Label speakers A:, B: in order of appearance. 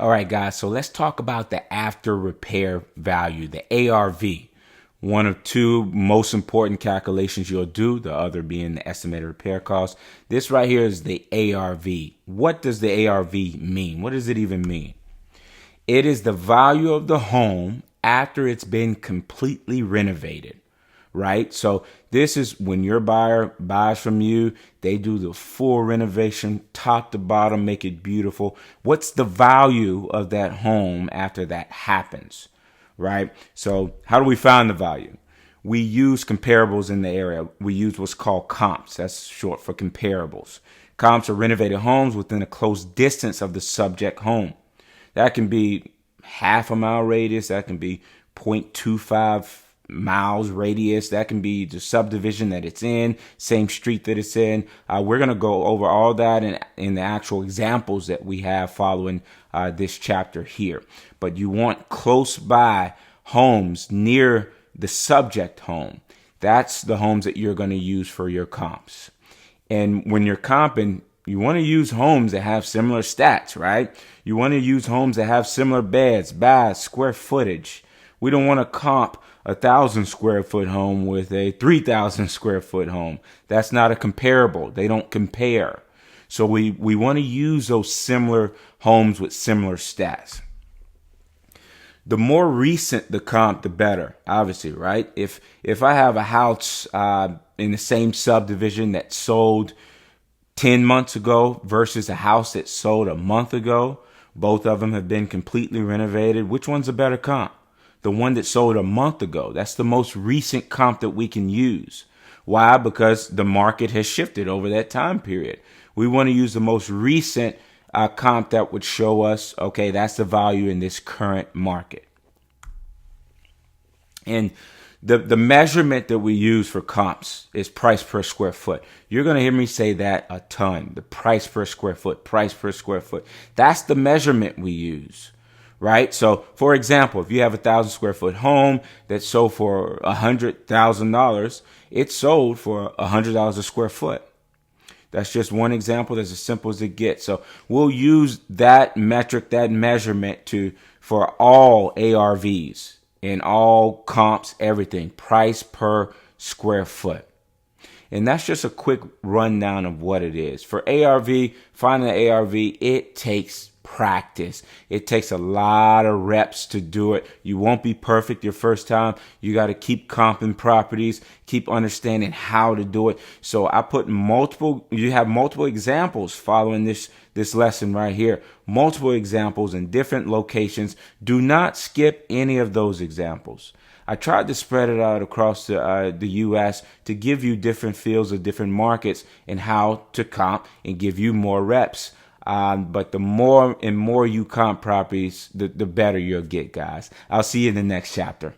A: All right, guys, so let's talk about the after repair value, the ARV. One of two most important calculations you'll do, the other being the estimated repair cost. This right here is the ARV. What does the ARV mean? What does it even mean? It is the value of the home after it's been completely renovated, right? So this is when your buyer buys from you, they do the full renovation, top to bottom, make it beautiful. What's the value of that home after that happens, right? So how do we find the value? We use comparables in the area. We use what's called comps. That's short for comparables. Comps are renovated homes within a close distance of the subject home. That can be half a mile radius. That can be 0.25 miles radius. That can be the subdivision that it's in, same street that it's in. We're going to go over all that in the actual examples that we have following this chapter here. But you want close by homes near the subject home. That's the homes that you're going to use for your comps. And when you're comping, you want to use homes that have similar stats, right? You want to use homes that have similar beds, baths, square footage. We don't want to comp 1,000 square foot home with a 3,000 square foot home. That's not a comparable. They don't compare. So we want to use those similar homes with similar stats. The more recent the comp, the better, obviously, right? If I have a house in the same subdivision that sold 10 months ago versus a house that sold a month ago, both of them have been completely renovated. Which one's a better comp? The one that sold a month ago. That's the most recent comp that we can use. Why? Because the market has shifted over that time period. We want to use the most recent comp that would show us, okay, that's the value in this current market. And the measurement that we use for comps is price per square foot. You're going to hear me say that a ton. The price per square foot, price per square foot. That's the measurement we use, right? So, for example, if you have 1,000 square foot home that sold for $100,000, it sold for $100 a square foot. That's just one example. That's as simple as it gets. So we'll use that metric, that measurement for all ARVs and all comps, everything, price per square foot. And that's just a quick rundown of what it is. For ARV, finding the ARV, it takes practice. It takes a lot of reps to do it. You won't be perfect your first time. You got to keep comping properties, keep understanding how to do it. So I put you have multiple examples following this lesson right here. Multiple examples in different locations. Do not skip any of those examples. I tried to spread it out across the U.S. to give you different fields of different markets and how to comp and give you more reps. But the more and more you comp properties, the better you'll get, guys. I'll see you in the next chapter.